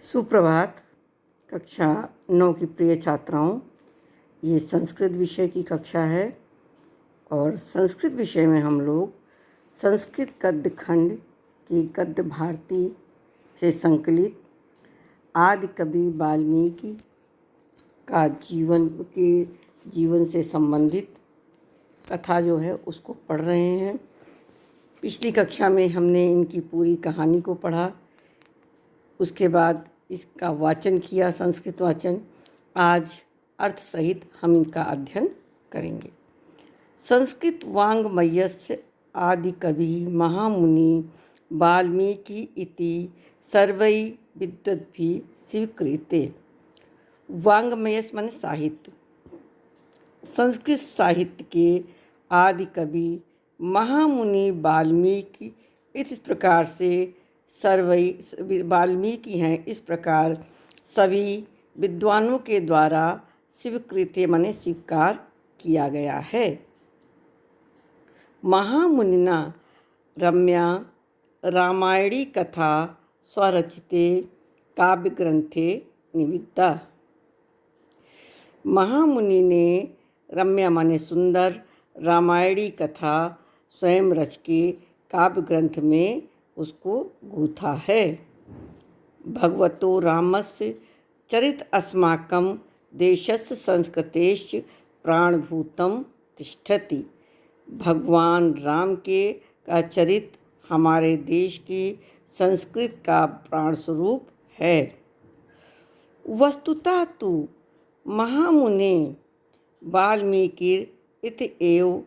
सुप्रभात। कक्षा 9 की प्रिय छात्राओं, ये संस्कृत विषय की कक्षा है और संस्कृत विषय में हम लोग संस्कृत गद्य खंड की गद्य भारती से संकलित आदि कवि वाल्मीकि का जीवन से संबंधित कथा जो है उसको पढ़ रहे हैं। पिछली कक्षा में हमने इनकी पूरी कहानी को पढ़ा, उसके बाद इसका वाचन किया, संस्कृत वाचन। आज अर्थ सहित हम इनका अध्ययन करेंगे। संस्कृत वाङ्मयस्य आदि कवि महामुनि वाल्मीकि इति सर्वै विद्वद्भिः स्वीक्रियते। वाङ्मयस् माने साहित्य। संस्कृत साहित्य के आदि कवि महामुनि वाल्मीकि इस प्रकार से वाल्मीकि हैं। इस प्रकार सभी विद्वानों के द्वारा स्वीकृत माने स्वीकार किया गया है। महामुनिना रम्या रामायणी कथा स्वरचिते काव्यग्रंथे निविद्ता। महामुनि ने रम्या माने सुंदर रामायणी कथा स्वयं रच के काव्य ग्रंथ में उसको गूथा है। भगवतो रामस्य चरित अस्माकं देशस्य संस्कृतेश्च प्राणभूतं तिष्ठति। भगवान राम का चरित हमारे देश की संस्कृत का प्राण स्वरूप है। वस्तुतः तो महामुने वाल्मीकिर् इति एव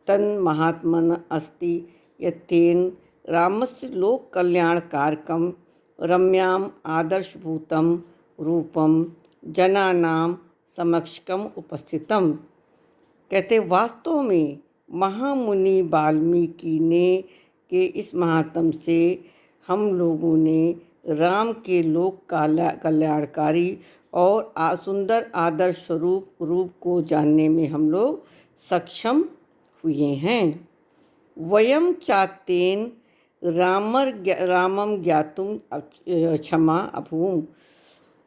तन्महात्मन अस्ति यत्तेन रामस्य लोक कल्याणकारकं रम्याम आदर्शभूतं रूपम जनानां समक्षकम उपस्थितम। कहते वास्तव में महामुनि वाल्मीकि ने के इस महात्म से हम लोगों ने राम के लोक कल्याणकारी और सुंदर आदर्श रूप को जानने में हम लोग सक्षम हुए हैं। वयम चातेन रामम ज्ञातुम क्षमा अभूम।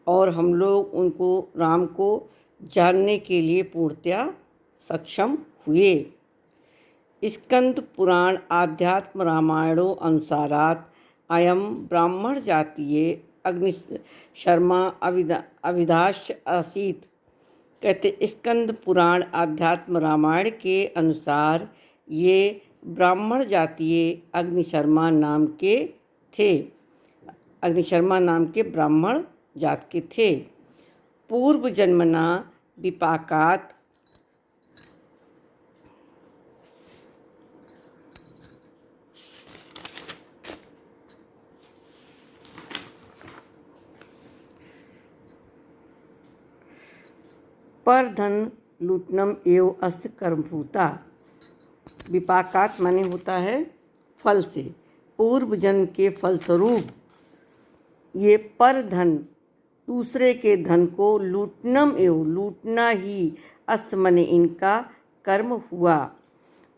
और हम लोग उनको राम को जानने के लिए पूर्णतया सक्षम हुए। स्कंद पुराण आध्यात्म रामायणों अनुसारात अयम ब्राह्मण जातीय अग्निशर्मा अविदाश आसीत। कहते स्कंद पुराण आध्यात्म रामायण के अनुसार ये ब्राह्मण जातीय अग्निशर्मा नाम के थे। अग्निशर्मा नाम के ब्राह्मण जात के थे। पूर्व जन्मना विपाकात पर धन लूटनम एव अस्य कर्मभूता। विपाकात माने होता है फल से, पूर्व जन्म के फलस्वरूप ये पर धन दूसरे के धन को लूटनम एव लूटना ही अस्य माने इनका कर्म हुआ।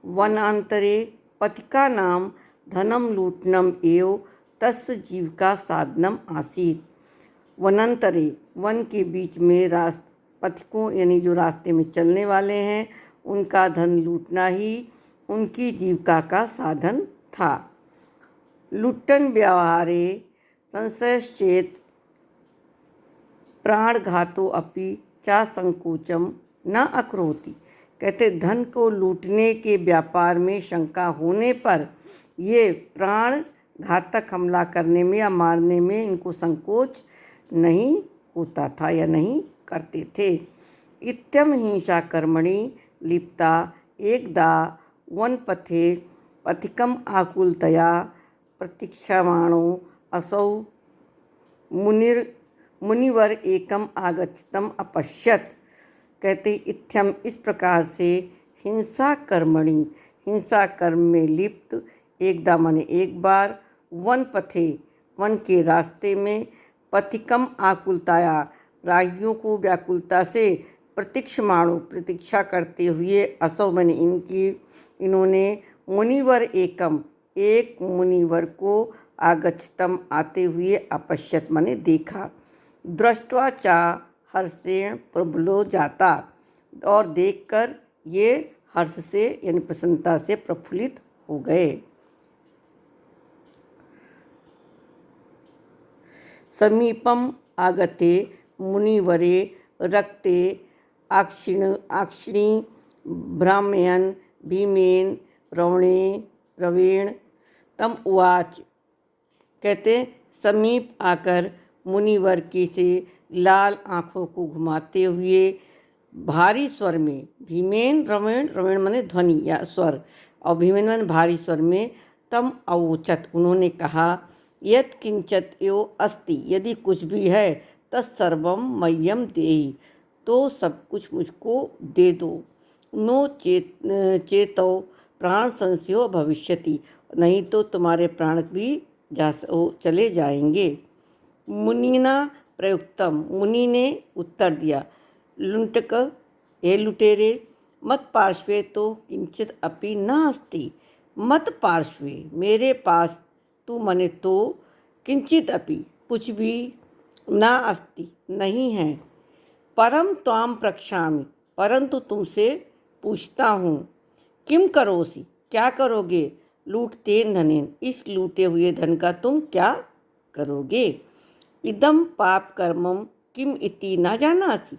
वनांतरे पथिका नाम धनम लूटनम एव तस्य जीविका साधनम आसीत। वनांतरे वन के बीच में पथिकों यानी जो रास्ते में चलने वाले हैं उनका धन लूटना ही उनकी जीविका का साधन था। लुट्टन व्यवहारे संशयश्चेत प्राणघातो अपि चा संकोचम न अकरोति। कहते धन को लूटने के व्यापार में शंका होने पर ये प्राण घातक हमला करने में या मारने में इनको संकोच नहीं होता था या नहीं करते थे। इत्यम हिंसा कर्मणि लिप्ता एकदा वनपथे पथिकम आकुलतया प्रतीक्षमाणो असौ मुनिवर एकम आगच्छतम अपश्यत। कहते इत्यम इस प्रकार से हिंसा कर्मणि हिंसा कर्म में लिप्त एकदा माने एक बार वनपथे वन के रास्ते में पथिकम आकुलताया राहियों को व्याकुलता से प्रतीक्षा करते हुए असौ मैंने इन्होंने मुनिवर एक मुनिवर को आगच्छतम आते हुए अपश्यत माने देखा, दृष्ट्वा चा हर्षेण प्रबलो जाता और देखकर ये हर्ष से यानी प्रसन्नता से प्रफुल्लित हो गए। समीपम आगते मुनिवरे रक्ते आक्षिणी भ्रामयन् भीमेन रवेण तम उवाच। कहते समीप आकर मुनिवर के से लाल आँखों को घुमाते हुए भारी स्वर में, भीमेन रवेण, रवेण माने ध्वनि या स्वर, और भीमेन माने भारी स्वर में, तम अवोचत उन्होंने कहा, यत् किंचित एव अस्ति, यदि कुछ भी है, तत्सर्वं मह्यम देहि, तो सब कुछ मुझको दे दो। नो चेतो प्राण संशयो भविष्यति, नहीं तो तुम्हारे प्राण भी चले जाएंगे। मुनिना प्रयुक्तम, मुनि ने उत्तर दिया, लुंटक हे लुटेरे, मत पार्श्वे तो किंचित अपि न अस्ति, मत पार्श्वे मेरे पास तू मने तो किंचित अपि कुछ भी न अस्ति नहीं है, परम त्वाम प्रक्षामि परंतु तुमसे पूछता हूँ, किम करोसि क्या करोगे, लूटतेन धनेन इस लूटे हुए धन का तुम क्या करोगे। इदम पाप कर्मम किम इति न जानासि,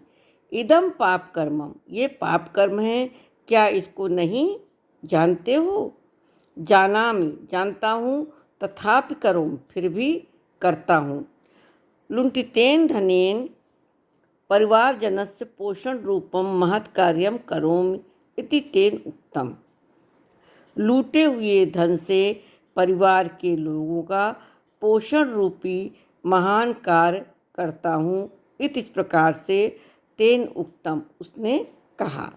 इदम पाप कर्मम ये पाप कर्म है, क्या इसको नहीं जानते हो। जानामि जानता हूँ, तथापि करोमि फिर भी करता हूँ। लुंठितेन धनेन परिवारजनस्य पोषण रूपम महत् कार्यम करोमि इति तेन उक्तम। लूटे हुए धन से परिवार के लोगों का पोषण रूपी महान कार्य करता हूँ, इस प्रकार से तेन उक्तम उसने कहा।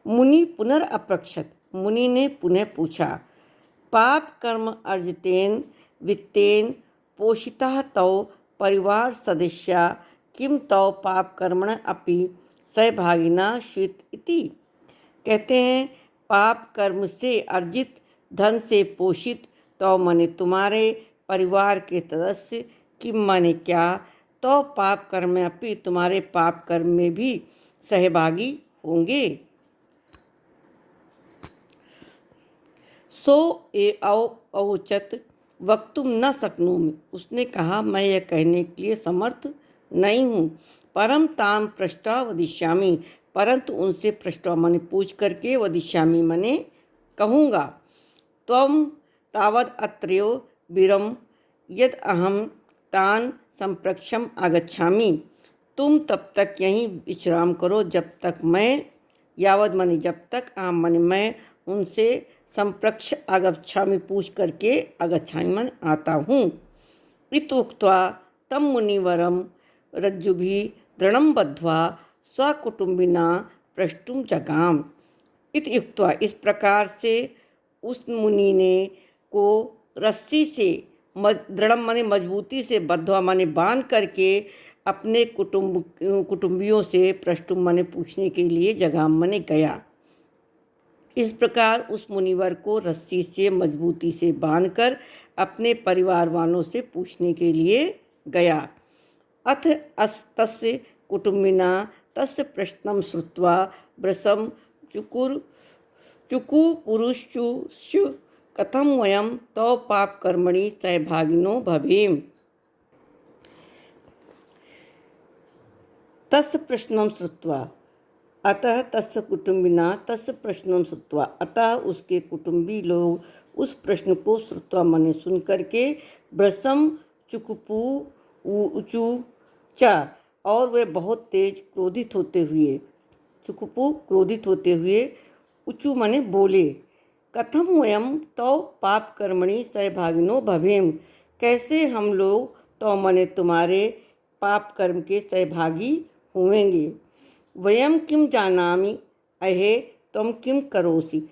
मुनि पुनरअपृच्छत, मुनि ने पुनः पूछा, पाप कर्म अर्जितेन वित्तेन पोषितः तौ परिवार सदस्या किम तौ पाप कर्मण अपि सहभागिना स्युत इति। कहते हैं पाप कर्म से अर्जित धन से पोषित तो माने तुम्हारे परिवार के सदस्य, किम माने क्या, तो पाप कर्म में अपि तुम्हारे पाप कर्म में भी सहभागी होंगे। सो ए अवोचत वक्तुम न शक्नोमि, उसने कहा मैं यह कहने के लिए समर्थ नहीं हूँ। परम ताम पृष्ठा वदिष्यामि, परंतु उनसे पृष्ठा माने पूछ करके, वदिष्यामि माने कहूँगा। त्वं तावद अत्रयो वीरम यद अहम तान संप्रक्षम आगच्छामि, तुम तब तक यहीं विश्राम करो जब तक मैं, यावद माने जब तक, आम माने मैं उनसे संप्रक्ष आगच्छामि पूछ करके, आगच्छामि माने आता हूँ। इत्युक्त्वा तम मुनिवरम रज्जुभिः दृढ़ं बद्ध्वा स्वकुटुम्बिना प्रष्टुम जगाम। इत्युक्त्वा इस प्रकार से उस मुनि ने को रस्सी से दृढ़ माने मजबूती से, बद्ध्वा माने बांध करके अपने कुटुंबियों से प्रष्टुम माने पूछने के लिए जगाम माने गया। इस प्रकार उस मुनिवर को रस्सी से मजबूती से बांधकर अपने परिवार वालों से पूछने के लिए गया। अथ तस्य कुटुम्बिना तस्य प्रश्नं श्रुत्वा वृषं चुकुपुरुषुषु कथं वयं तौ पापकर्मणि सहभागिनो भवेम। तस्य प्रश्नं श्रुत्वा, अतः तस्य कुटुम्बिना तस्य प्रश्नं श्रुत्वा, अतः उसके कुटुंबी लोग उस प्रश्न को श्रुत्वा माने सुन करके, वृषं चुकुपु ऊचु चा, और वे बहुत तेज क्रोधित होते हुए, चुकुपु क्रोधित होते हुए, उचु माने बोले, कथम वयम तो पाप कर्मणि सहभागिनो भवेम, कैसे हम लोग तो माने तुम्हारे पाप कर्म के सहभागी होंगे। वयम किम जानामि अहे तुम किम करोसि,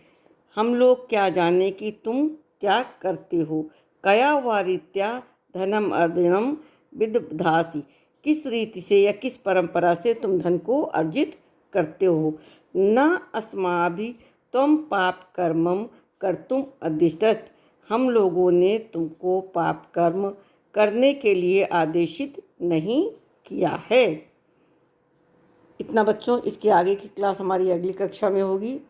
हम लोग क्या जाने कि तुम क्या करते हो। कया वा रीत्या धनम अर्जनम विदधासि, किस रीति से या किस परंपरा से तुम धन को अर्जित करते हो। न अस्माभि तुम पाप कर्मम कर्तुम अदिष्टत, हम लोगों ने तुमको पाप कर्म करने के लिए आदेशित नहीं किया है। इतना बच्चों, इसके आगे की क्लास हमारी अगली कक्षा में होगी।